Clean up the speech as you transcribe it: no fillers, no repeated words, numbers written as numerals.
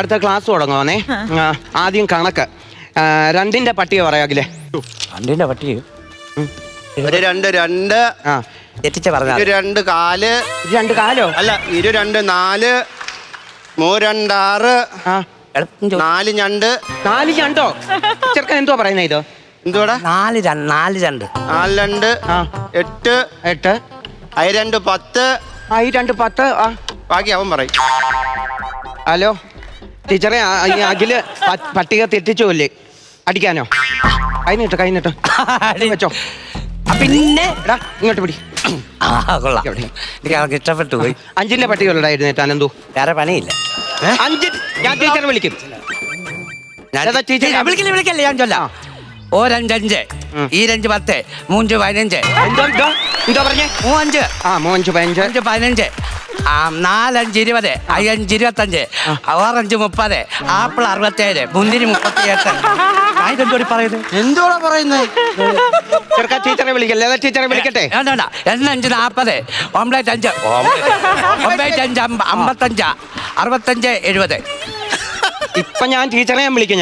അടുത്ത ക്ലാസ് തുടങ്ങുവാണേ. ആദ്യം കണക്ക്. 2ന്റെ പട്ടിക പറയാകില്ലേ? 2ന്റെ പട്ടിക ഒരു 2 2 തെറ്റിച്ച പറഞ്ഞ 2 കാല് 2 കാലോ? അല്ല 2 4 3 2 6 4 ഞണ്ട് 4 ഞണ്ടോ? ചെറുക്കൻ എന്തോ പറയുന്നേ ഇത്? എന്തുവാടാ? 4 2 4 2 8 8 I 2 10 I 2 10. ബാക്കി അവൻ പറയും. ഹലോ ടീച്ചറെ, അഖില് പട്ടിക തെറ്റിച്ചോല്ലേ? അടിക്കാനോ? കൈ നീട്ടോ വെച്ചോ. പിന്നെ എടാ ഇങ്ങോട്ട് പിടി. കൊള്ളാം, എനിക്ക് അവർക്ക് ഇഷ്ടപ്പെട്ടു പോയി. 5ന്റെ പട്ടിക ഉണ്ടായിരുന്നു അനന്തു. വേറെ പണിയില്ല. 5 ഞാൻ ടീച്ചറെ വിളിക്കും. വിളിക്കല്ലേ, ഞാൻ ചൊല്ലാം. 1 5 5 2 10 3 15 എന്തോ പറഞ്ഞേ? 5 5 15 5 15 4 5 20 5 25 6 5 30 ആപ്പിൾ 67 മുന്തിരി 38. ഇതെന്തോടി പറയുന്നത്? എന്തുവാ പറയുന്നത്? ചെറുക്ക ടീച്ചറെ വിളിക്കല്ലേ? ടീച്ചറെ വിളിക്കട്ടെ? വേണ്ട. 5 40 ഓംലേറ്റ് 5 9 5 55 65 70. ഇപ്പൊ ഞാൻ ടീച്ചറെ വിളിക്കാം.